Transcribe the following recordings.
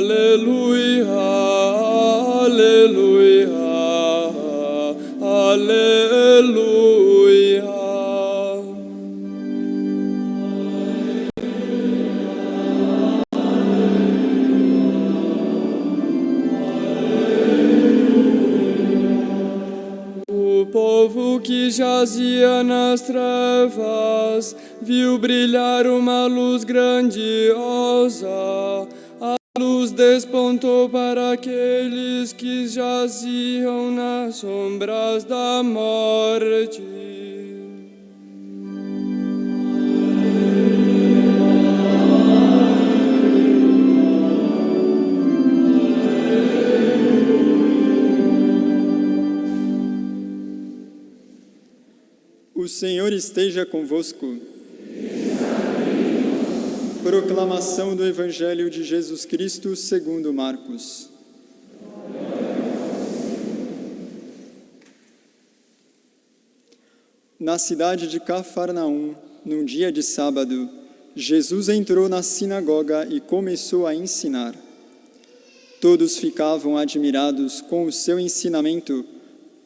Aleluia, aleluia, aleluia. O povo que jazia nas trevas viu brilhar uma luz grandiosa. A luz despontou para aqueles que jaziam nas sombras da morte. O Senhor esteja convosco. Proclamação do Evangelho de Jesus Cristo segundo Marcos. Na cidade de Cafarnaum, num dia de sábado, Jesus entrou na sinagoga e começou a ensinar. Todos ficavam admirados com o seu ensinamento,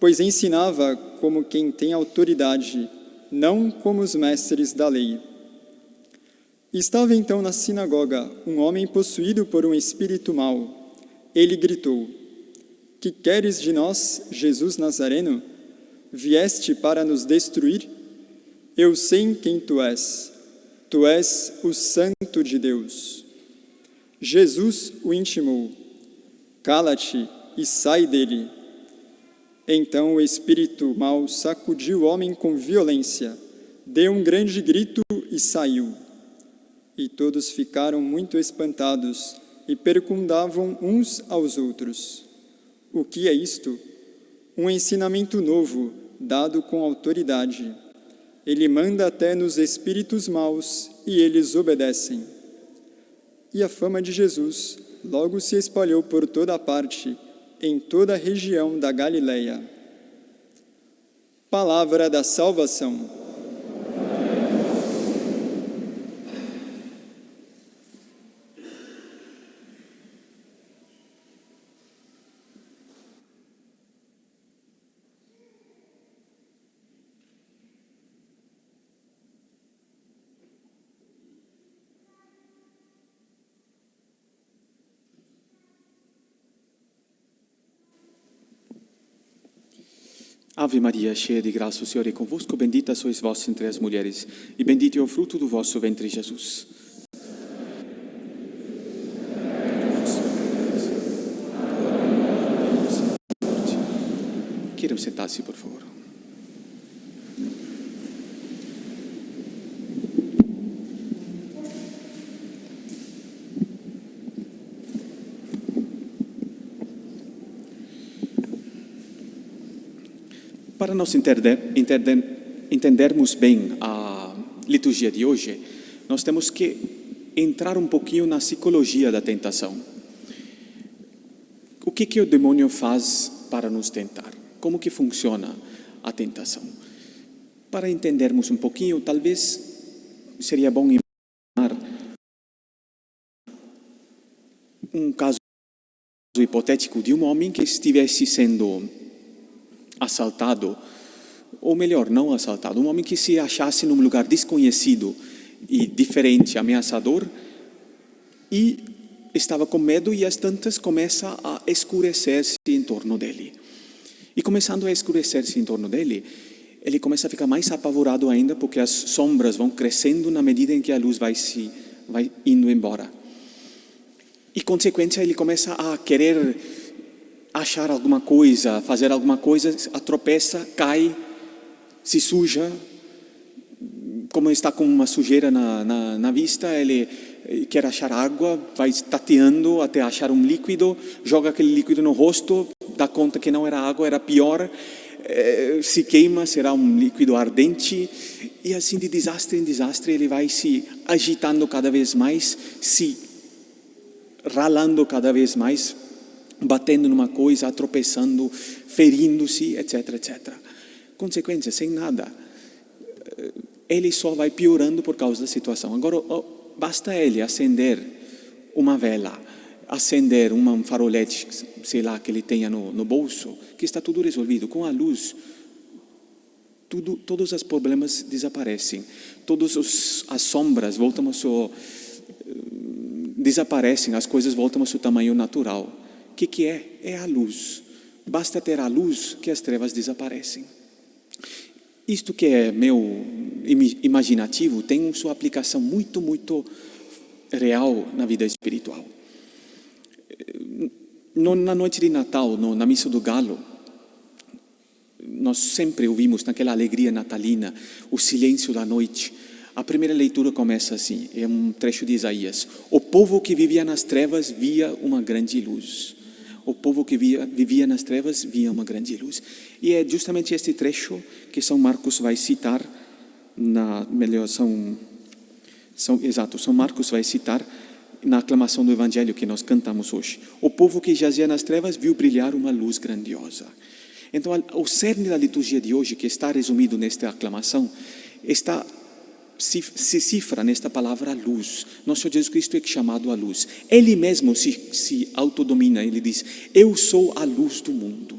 pois ensinava como quem tem autoridade, não como os mestres da lei. Estava então na sinagoga um homem possuído por um espírito mau. Ele gritou: "Que queres de nós, Jesus Nazareno? Vieste para nos destruir? Eu sei quem tu és. Tu és o Santo de Deus." Jesus o intimou: "Cala-te e sai dele." Então o espírito mau sacudiu o homem com violência, deu um grande grito e saiu. E todos ficaram muito espantados e perguntavam uns aos outros: "O que é isto?" Um ensinamento novo, dado com autoridade. Ele manda até nos espíritos maus e eles obedecem. E a fama de Jesus logo se espalhou por toda a parte, em toda a região da Galileia. Palavra da salvação. Ave Maria, cheia de graça, o Senhor é convosco, bendita sois vós entre as mulheres, e bendito é o fruto do vosso ventre, Jesus. Queiram sentar-se, por favor. Para nós entendermos bem a liturgia de hoje, nós temos que entrar um pouquinho na psicologia da tentação. O que o demônio faz para nos tentar? Como que funciona a tentação? Para entendermos um pouquinho, talvez seria bom imaginar um caso hipotético de um homem que estivesse sendo assaltado, ou melhor, não assaltado, um homem que se achasse num lugar desconhecido e diferente, ameaçador, e estava com medo e às tantas começa a escurecer-se em torno dele. E começando a escurecer-se em torno dele, ele começa a ficar mais apavorado ainda, porque as sombras vão crescendo na medida em que a luz vai indo embora. E, consequência, ele começa a querer achar alguma coisa, fazer alguma coisa, tropeça, cai, se suja. Como está com uma sujeira na vista, ele quer achar água, vai tateando até achar um líquido, joga aquele líquido no rosto, dá conta que não era água, era pior, se queima, será um líquido ardente, e assim de desastre em desastre ele vai se agitando cada vez mais, se ralando cada vez mais, batendo numa coisa, tropeçando, ferindo-se, etc, etc. Consequência, sem nada. Ele só vai piorando por causa da situação. Agora, basta ele acender uma vela, acender um farolete, sei lá, que ele tenha no bolso, que está tudo resolvido. Com a luz, todos os problemas desaparecem. Todas as sombras voltam desaparecem, as coisas voltam ao seu tamanho natural. O que é? É a luz. Basta ter a luz que as trevas desaparecem. Isto que é meu imaginativo tem sua aplicação muito, muito real na vida espiritual. Na noite de Natal, na missa do Galo, nós sempre ouvimos naquela alegria natalina o silêncio da noite. A primeira leitura começa assim, é um trecho de Isaías: o povo que vivia nas trevas via uma grande luz. O povo que vivia nas trevas via uma grande luz. E é justamente este trecho que São Marcos vai citar, São Marcos vai citar na aclamação do Evangelho que nós cantamos hoje. O povo que jazia nas trevas viu brilhar uma luz grandiosa. Então, o cerne da liturgia de hoje, que está resumido nesta aclamação, se cifra nesta palavra luz. Nosso Senhor Jesus Cristo é chamado a luz. Ele mesmo se autodomina, ele diz: eu sou a luz do mundo.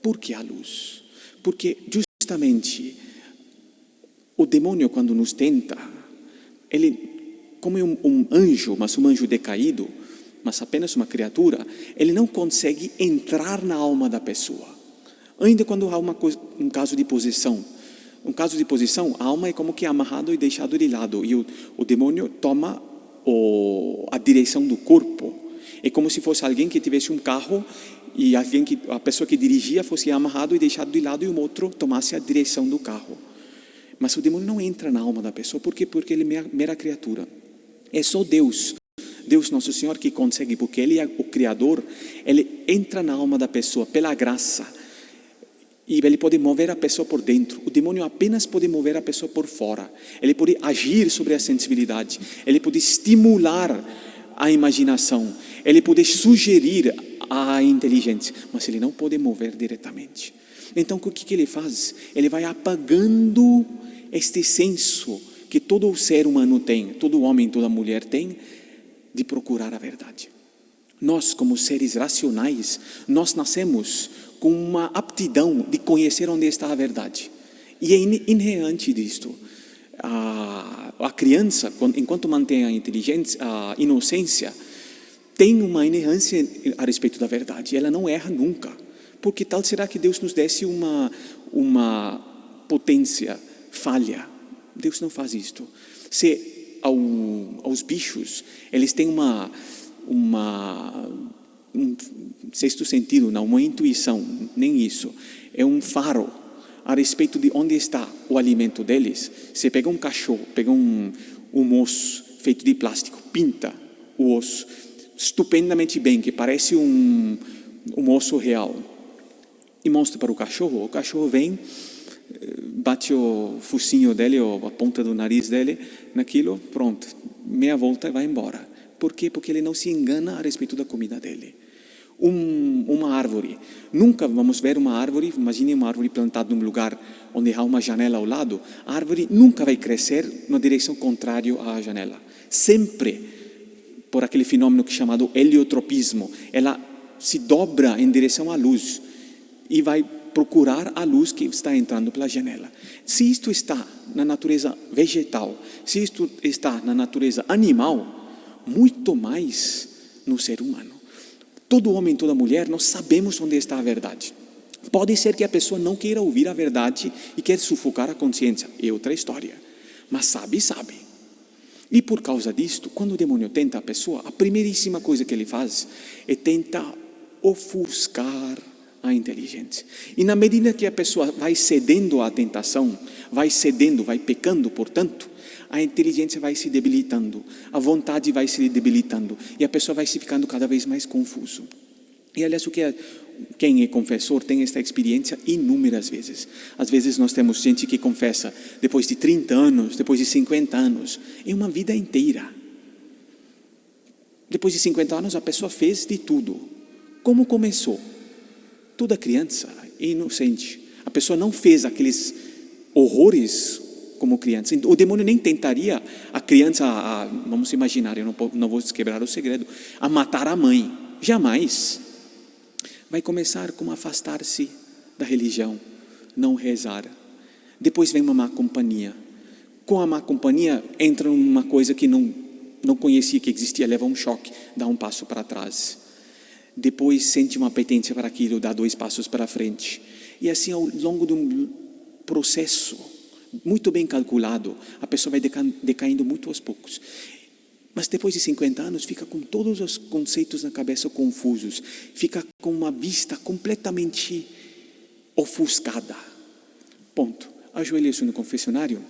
Por que a luz? Porque justamente o demônio, quando nos tenta, ele, como é um anjo, mas um anjo decaído, mas apenas uma criatura, ele não consegue entrar na alma da pessoa. Ainda quando há um caso de possessão. Um caso de possessão, a alma é como que amarrado e deixado de lado. E o demônio toma a direção do corpo. É como se fosse alguém que tivesse um carro e a pessoa que dirigia fosse amarrado e deixado de lado e o outro tomasse a direção do carro. Mas o demônio não entra na alma da pessoa. Por quê? Porque ele é mera criatura. É só Deus Nosso Senhor que consegue, porque Ele é o Criador. Ele entra na alma da pessoa pela graça. E ele pode mover a pessoa por dentro. O demônio apenas pode mover a pessoa por fora. Ele pode agir sobre a sensibilidade. Ele pode estimular a imaginação. Ele pode sugerir a inteligência. Mas ele não pode mover diretamente. Então, o que ele faz? Ele vai apagando este senso que todo ser humano tem, todo homem, toda mulher tem, de procurar a verdade. Nós, como seres racionais, nós nascemos com uma aptidão de conhecer onde está a verdade. E é inerente disto. A criança, enquanto mantém a inteligência, a inocência, tem uma inerência a respeito da verdade. Ela não erra nunca. Porque tal será que Deus nos desse uma potência falha. Deus não faz isto. Se aos bichos, eles têm um sexto sentido, não, uma intuição, nem isso. É um faro a respeito de onde está o alimento deles. Você pega um cachorro, pega um osso feito de plástico, pinta o osso estupendamente bem, que parece um osso real, e mostra para o cachorro vem, bate o focinho dele, ou a ponta do nariz dele naquilo, pronto, meia volta e vai embora. Por quê? Porque ele não se engana a respeito da comida dele. Uma árvore, nunca vamos ver uma árvore, imagine uma árvore plantada num lugar onde há uma janela ao lado, a árvore nunca vai crescer na direção contrária à janela, sempre por aquele fenômeno chamado heliotropismo, ela se dobra em direção à luz e vai procurar a luz que está entrando pela janela. Se isto está na natureza vegetal, se isto está na natureza animal, muito mais no ser humano. Todo homem, toda mulher, nós sabemos onde está a verdade. Pode ser que a pessoa não queira ouvir a verdade e quer sufocar a consciência, é outra história. Mas sabe. E por causa disto, quando o demônio tenta a pessoa, a primeiríssima coisa que ele faz é tentar ofuscar a inteligência. E na medida que a pessoa vai cedendo à tentação, vai pecando, portanto, a inteligência vai se debilitando, a vontade vai se debilitando e a pessoa vai se ficando cada vez mais confuso. E aliás, quem é confessor tem esta experiência inúmeras vezes. Às vezes nós temos gente que confessa depois de 30 anos, depois de 50 anos, é uma vida inteira. Depois de 50 anos a pessoa fez de tudo. Como começou? Toda criança é inocente. A pessoa não fez aqueles horrores como criança. O demônio nem tentaria a criança, vamos imaginar, eu não vou quebrar o segredo, a matar a mãe. Jamais. Vai começar como afastar-se da religião, não rezar. Depois vem uma má companhia. Com a má companhia, entra numa coisa que não conhecia que existia, leva um choque, dá um passo para trás. Depois sente uma apetência para aquilo, dá 2 passos para frente. E assim, ao longo de um processo muito bem calculado, a pessoa vai decaindo muito aos poucos. Mas depois de 50 anos, fica com todos os conceitos na cabeça confusos, fica com uma vista completamente ofuscada. Ponto. Ajoelha-se no confessionário.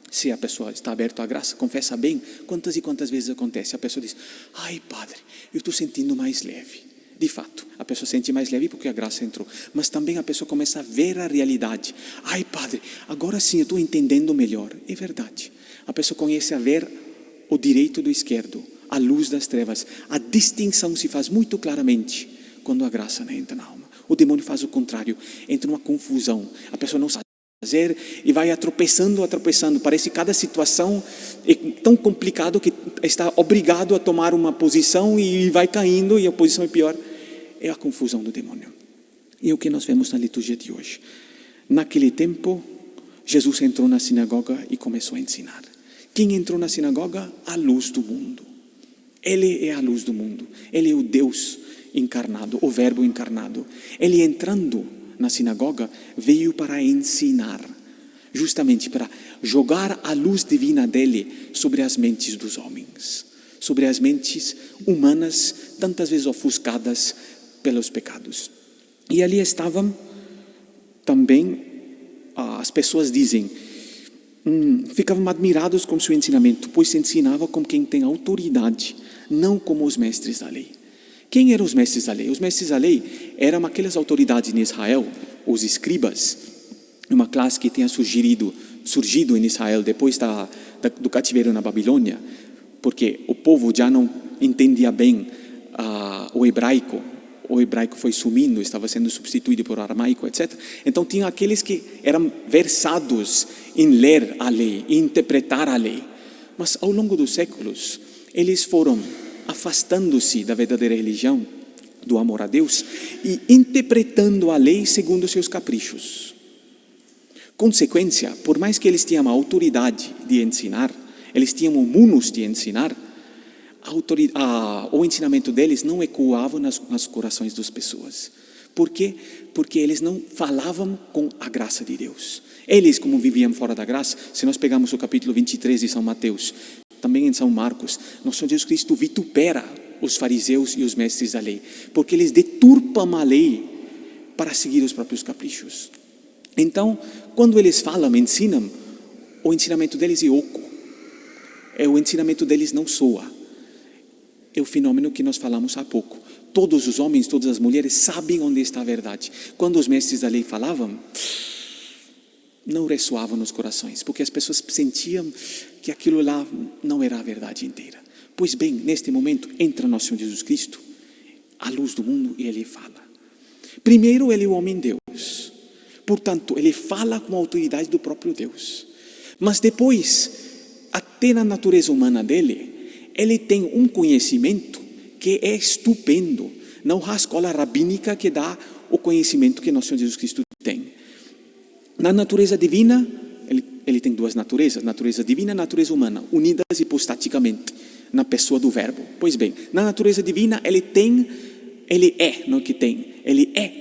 Se a pessoa está aberta à graça, confessa bem. Quantas e quantas vezes acontece? A pessoa diz: ai, padre, eu estou sentindo mais leve. De fato, a pessoa sente mais leve porque a graça entrou. Mas também a pessoa começa a ver a realidade. Ai, padre, agora sim eu estou entendendo melhor. É verdade. A pessoa começa a ver o direito do esquerdo, a luz das trevas. A distinção se faz muito claramente quando a graça não entra na alma. O demônio faz o contrário. Entra numa confusão. A pessoa não sabe fazer e vai tropeçando. Parece que cada situação é tão complicado que está obrigado a tomar uma posição e vai caindo e a posição é pior. É a confusão do demônio. E é o que nós vemos na liturgia de hoje. Naquele tempo, Jesus entrou na sinagoga e começou a ensinar. Quem entrou na sinagoga? A luz do mundo. Ele é a luz do mundo. Ele é o Deus encarnado, o Verbo encarnado. Ele entrando na sinagoga veio para ensinar, justamente para jogar a luz divina dele sobre as mentes dos homens, sobre as mentes humanas, tantas vezes ofuscadas pelos pecados. E ali estavam também, as pessoas dizem, ficavam admirados com seu ensinamento, pois se ensinava como quem tem autoridade, não como os mestres da lei. Quem eram os mestres da lei? Os mestres da lei eram aquelas autoridades em Israel, os escribas, uma classe que tinha surgido em Israel depois do cativeiro na Babilônia, porque o povo já não entendia bem o hebraico foi sumindo, estava sendo substituído por aramaico, etc. Então tinha aqueles que eram versados em ler a lei, em interpretar a lei. Mas ao longo dos séculos, eles foram afastando-se da verdadeira religião, do amor a Deus, e interpretando a lei segundo seus caprichos. Consequência, por mais que eles tinham a autoridade de ensinar, eles tinham o munus de ensinar, o ensinamento deles não ecoava nos corações das pessoas. Por quê? Porque eles não falavam com a graça de Deus. Eles, como viviam fora da graça, se nós pegarmos o capítulo 23 de São Mateus, também em São Marcos, nosso Jesus Cristo vitupera os fariseus e os mestres da lei, porque eles deturpam a lei para seguir os próprios caprichos. Então, quando eles falam, ensinam, o ensinamento deles é oco. O ensinamento deles não soa. É o fenômeno que nós falamos há pouco. Todos os homens, todas as mulheres sabem onde está a verdade. Quando os mestres da lei falavam, não ressoavam nos corações, porque as pessoas sentiam que aquilo lá não era a verdade inteira. Pois bem, neste momento, entra nosso Senhor Jesus Cristo, a luz do mundo, e Ele fala. Primeiro, Ele é o homem-Deus. Portanto, Ele fala com a autoridade do próprio Deus. Mas depois, até na natureza humana dele, Ele tem um conhecimento que é estupendo. Não há escola rabínica que dá o conhecimento que nosso Senhor Jesus Cristo tem. Na natureza divina, ele tem 2 naturezas, natureza divina e natureza humana, unidas hipostaticamente na pessoa do Verbo. Pois bem, na natureza divina ele é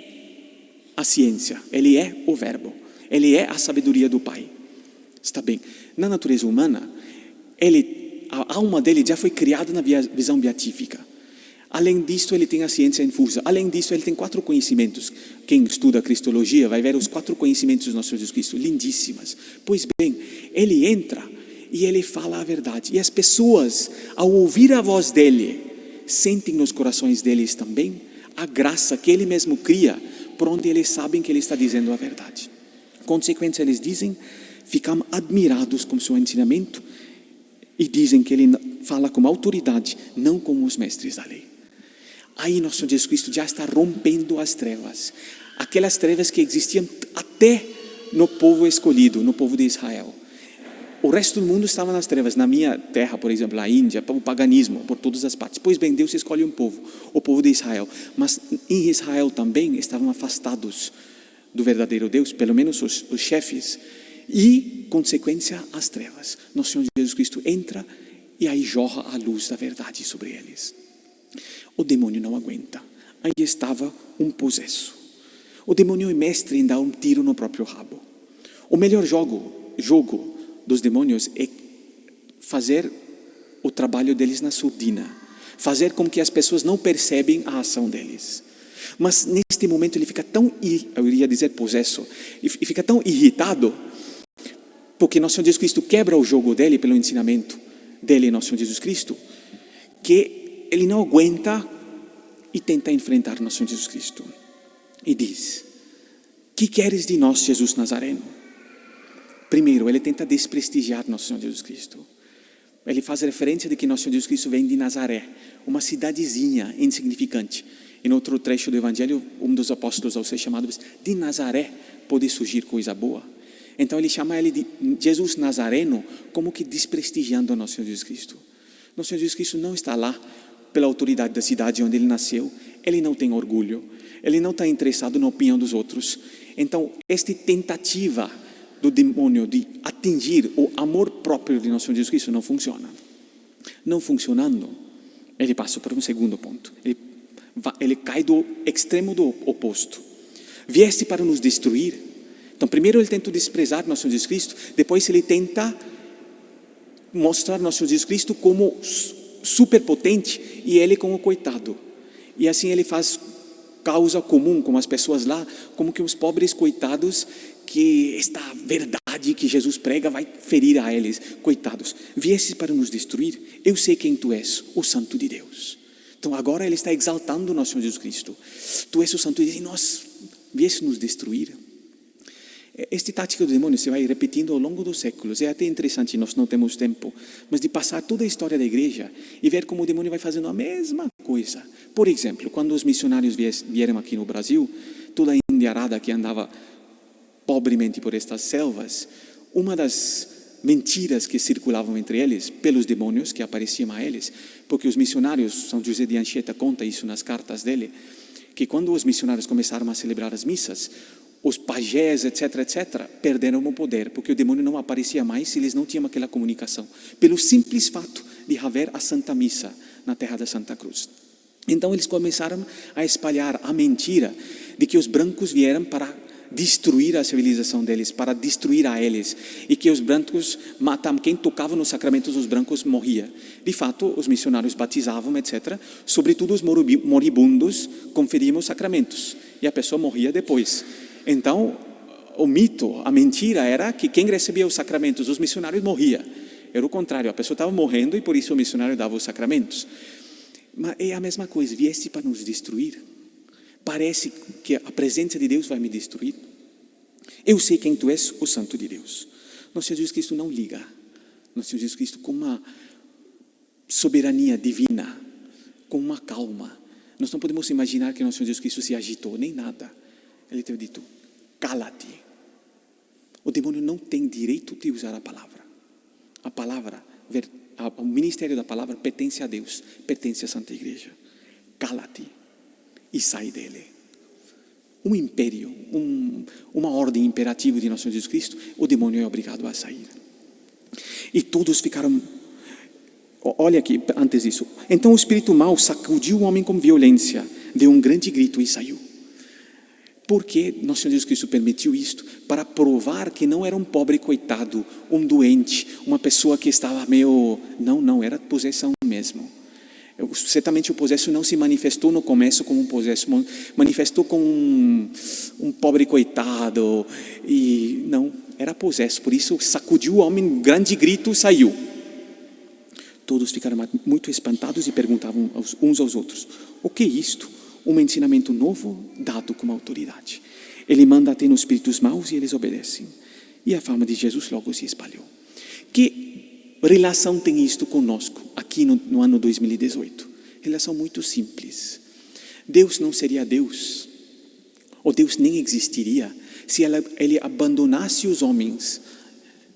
a ciência, ele é o Verbo, ele é a sabedoria do Pai. Está bem. Na natureza humana, a alma dele já foi criada na visão beatífica. Além disso, ele tem a ciência infusa. Além disso, ele tem 4 conhecimentos. Quem estuda a Cristologia vai ver os 4 conhecimentos do nosso Jesus Cristo, lindíssimas. Pois bem, ele entra e ele fala a verdade. E as pessoas, ao ouvir a voz dele, sentem nos corações deles também a graça que ele mesmo cria, por onde eles sabem que ele está dizendo a verdade. Consequência, eles dizem, ficam admirados com seu ensinamento e dizem que ele fala com autoridade, não como os mestres da lei. Aí nosso Jesus Cristo já está rompendo as trevas, aquelas trevas que existiam até no povo escolhido, no povo de Israel. o resto do mundo estava nas trevas. Na minha terra, por exemplo, a Índia, o paganismo, por todas as partes. Pois bem, Deus escolhe um povo, o povo de Israel. Mas em Israel também estavam afastados do verdadeiro Deus, pelo menos os chefes. E, consequência, as trevas. Nosso Senhor Jesus Cristo entra e aí jorra a luz da verdade sobre eles. O demônio não aguenta. Aí estava um possesso. O demônio é mestre em dar um tiro no próprio rabo. O melhor jogo dos demônios é fazer o trabalho deles na surdina. Fazer com que as pessoas não percebem a ação deles. Mas neste momento ele fica tão, eu iria dizer possesso, e fica tão irritado, porque nosso Senhor Jesus Cristo quebra o jogo dele pelo ensinamento dele, nosso Senhor Jesus Cristo, que ele não aguenta e tenta enfrentar nosso Senhor Jesus Cristo. E diz: que queres de nós, Jesus Nazareno? Primeiro, ele tenta desprestigiar nosso Senhor Jesus Cristo. Ele faz referência de que nosso Senhor Jesus Cristo vem de Nazaré, uma cidadezinha insignificante. Em outro trecho do Evangelho, um dos apóstolos, ao ser chamado, diz: de Nazaré pode surgir coisa boa. Então ele chama ele de Jesus Nazareno, como que desprestigiando nosso Senhor Jesus Cristo. Nosso Senhor Jesus Cristo não está lá pela autoridade da cidade onde ele nasceu. Ele não tem orgulho. Ele não está interessado na opinião dos outros. Então, esta tentativa do demônio de atingir o amor próprio de nosso Senhor Jesus Cristo não funciona. Não funcionando, ele passa para um segundo ponto. Ele cai do extremo do oposto. Vieste para nos destruir. Então, primeiro ele tenta desprezar nosso Senhor Jesus Cristo. Depois ele tenta mostrar nosso Senhor Jesus Cristo como superpotente e ele como coitado. E assim ele faz causa comum com as pessoas lá, como que os pobres coitados, que esta verdade que Jesus prega vai ferir a eles. Coitados, viesses para nos destruir? Eu sei quem tu és, o Santo de Deus. Então agora ele está exaltando nosso Senhor Jesus Cristo. Tu és o Santo de Deus e nós viesses nos destruir. Esta tática do demônio se vai repetindo ao longo dos séculos. É até interessante, nós não temos tempo, mas de passar toda a história da igreja e ver como o demônio vai fazendo a mesma coisa. Por exemplo, quando os missionários vieram aqui no Brasil, toda a indiarada que andava pobremente por estas selvas, uma das mentiras que circulavam entre eles, pelos demônios que apareciam a eles, porque os missionários, São José de Anchieta conta isso nas cartas dele, que quando os missionários começaram a celebrar as missas, os pajés, etc., perderam o poder, porque o demônio não aparecia mais se eles não tinham aquela comunicação, pelo simples fato de haver a Santa Missa na terra da Santa Cruz. Então eles começaram a espalhar a mentira de que os brancos vieram para destruir a civilização deles, para destruir a eles, e que os brancos matavam, quem tocava nos sacramentos os brancos morria. De fato, os missionários batizavam, etc., sobretudo os moribundos conferiam os sacramentos, e a pessoa morria depois. Então, o mito, a mentira era que quem recebia os sacramentos, os missionários, morria. Era o contrário, a pessoa estava morrendo e por isso o missionário dava os sacramentos. Mas é a mesma coisa, vieste para nos destruir. Parece que a presença de Deus vai me destruir. Eu sei quem tu és, o Santo de Deus. Nosso Senhor Jesus Cristo não liga. Nosso Senhor Jesus Cristo com uma soberania divina, com uma calma. Nós não podemos imaginar que nosso Senhor Jesus Cristo se agitou, nem nada. Ele teve dito: cala-te. O demônio não tem direito de usar a palavra. A palavra, o ministério da palavra pertence a Deus, pertence à Santa Igreja. Cala-te e sai dele. Um império, uma ordem imperativa de nosso Senhor Jesus Cristo, o demônio é obrigado a sair. E todos ficaram... Olha aqui, antes disso. Então o espírito mau sacudiu o homem com violência, deu um grande grito e saiu. Por que nosso Senhor Jesus Cristo permitiu isto? Para provar que não era um pobre coitado, um doente, uma pessoa que estava meio... Não, era possessão mesmo. Certamente o possesso não se manifestou no começo como um possesso, manifestou como um pobre coitado, e não, era possesso. Por isso sacudiu o homem, um grande grito, saiu. Todos ficaram muito espantados e perguntavam uns aos outros: o que é isto? Um ensinamento novo dado com autoridade. Ele manda até nos espíritos maus e eles obedecem. E a fama de Jesus logo se espalhou. Que relação tem isto conosco aqui no ano 2018? Relação muito simples. Deus não seria Deus, ou Deus nem existiria, se ele abandonasse os homens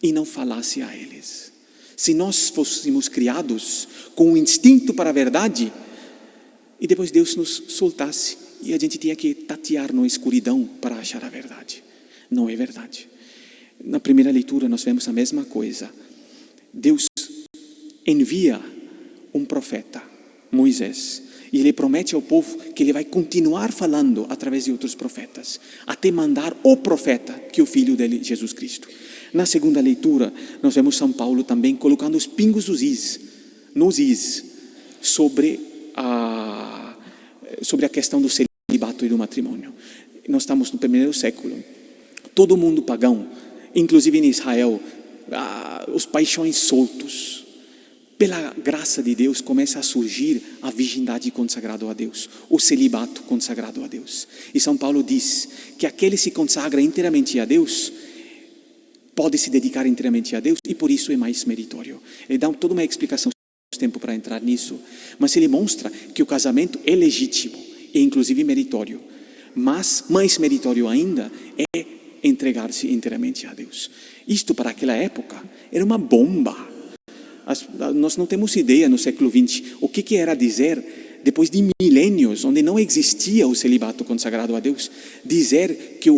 e não falasse a eles. Se nós fôssemos criados com um instinto para a verdade, e depois Deus nos soltasse, e a gente tinha que tatear na escuridão para achar a verdade. Não é verdade. Na primeira leitura nós vemos a mesma coisa. Deus envia um profeta, Moisés, e ele promete ao povo que ele vai continuar falando através de outros profetas, até mandar o profeta, que é o filho dele, Jesus Cristo. Na segunda leitura, nós vemos São Paulo também colocando os pingos nos is, sobre a questão do celibato e do matrimônio. Nós estamos no primeiro século. Todo mundo pagão, inclusive em Israel, os paixões soltos. Pela graça de Deus começa a surgir a virgindade consagrada a Deus, o celibato consagrado a Deus. E São Paulo diz que aquele que se consagra inteiramente a Deus pode se dedicar inteiramente a Deus e por isso é mais meritório. Ele dá toda uma explicação, não temos tempo para entrar nisso, mas ele mostra que o casamento é legítimo e inclusive meritório, mas mais meritório ainda é entregar-se inteiramente a Deus. Isto para aquela época era uma bomba. Nós não temos ideia no século XX o que era dizer, depois de milênios, onde não existia o celibato consagrado a Deus, dizer que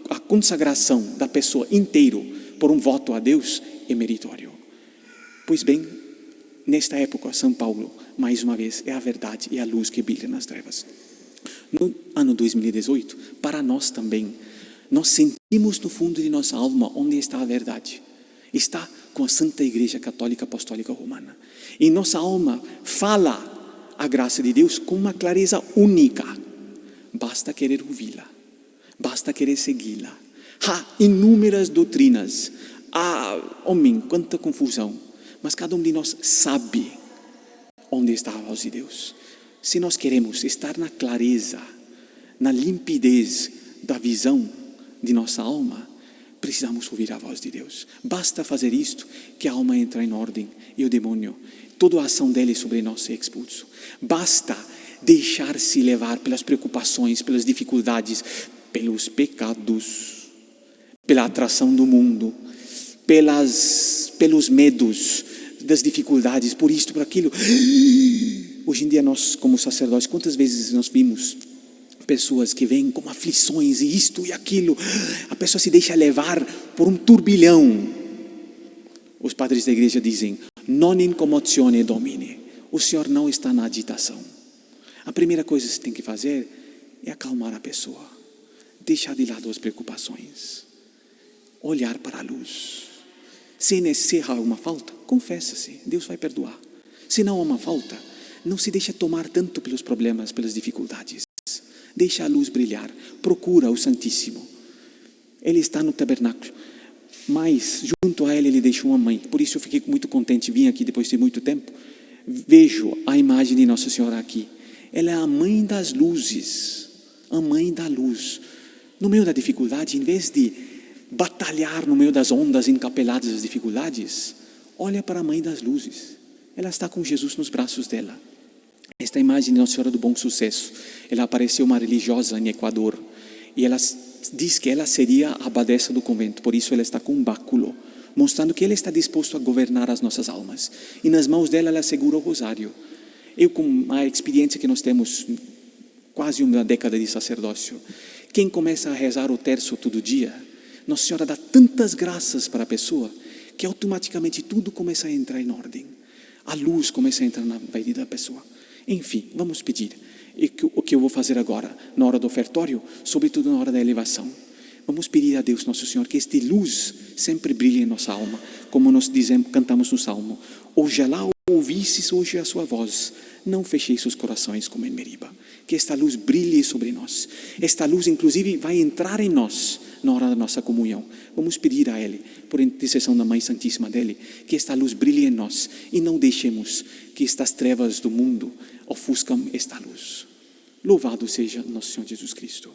a consagração da pessoa inteiro por um voto a Deus é meritório. Pois bem, nesta época, São Paulo, mais uma vez, é a verdade e a luz que brilha nas trevas. No ano 2018, para nós também, nós sentimos no fundo de nossa alma onde está a verdade. Está com a Santa Igreja Católica Apostólica Romana. E nossa alma fala a graça de Deus com uma clareza única. Basta querer ouvi-la. Basta querer segui-la. Há inúmeras doutrinas. Homem, quanta confusão. Mas cada um de nós sabe onde está a voz de Deus. Se nós queremos estar na clareza, na limpidez da visão de nossa alma, precisamos ouvir a voz de Deus. Basta fazer isto que a alma entra em ordem e o demônio, toda a ação dele sobre nós é expulso. Basta deixar-se levar pelas preocupações, pelas dificuldades, pelos pecados, pela atração do mundo, pelos medos, das dificuldades, por isto, por aquilo. Hoje em dia nós, como sacerdotes, quantas vezes nós vimos pessoas que vêm com aflições e isto e aquilo, a pessoa se deixa levar por um turbilhão. Os padres da igreja dizem, non in commotione domine, o Senhor não está na agitação. A primeira coisa que você tem que fazer é acalmar a pessoa, deixar de lado as preocupações, olhar para a luz. Se há uma falta, confessa-se, Deus vai perdoar. Se não há uma falta, não se deixa tomar tanto pelos problemas, pelas dificuldades. Deixa a luz brilhar, procura o Santíssimo. Ele está no tabernáculo, mas junto a ele deixou uma mãe. Por isso eu fiquei muito contente, vim aqui depois de muito tempo. Vejo a imagem de Nossa Senhora aqui. Ela é a mãe das luzes, a mãe da luz. No meio da dificuldade, em vez de batalhar no meio das ondas encapeladas das dificuldades, olha para a mãe das luzes. Ela está com Jesus nos braços dela. Esta imagem de Nossa Senhora do Bom Sucesso, ela apareceu uma religiosa em Equador e ela diz que ela seria a abadesa do convento, por isso ela está com um báculo, mostrando que ela está disposto a governar as nossas almas. E nas mãos dela ela segura o rosário. Eu, com a experiência que nós temos, quase uma década de sacerdócio, quem começa a rezar o terço todo dia, Nossa Senhora dá tantas graças para a pessoa que automaticamente tudo começa a entrar em ordem. A luz começa a entrar na vida da pessoa. Enfim, vamos pedir. E o que eu vou fazer agora, na hora do ofertório, sobretudo na hora da elevação. Vamos pedir a Deus Nosso Senhor que esta luz sempre brilhe em nossa alma, como nós cantamos no Salmo. Ojalá ouvisses hoje a sua voz, não fecheis os corações como em Meriba. Que esta luz brilhe sobre nós. Esta luz, inclusive, vai entrar em nós na hora da nossa comunhão. Vamos pedir a Ele, por intercessão da Mãe Santíssima dele, que esta luz brilhe em nós e não deixemos que estas trevas do mundo ofuscam esta luz. Louvado seja nosso Senhor Jesus Cristo.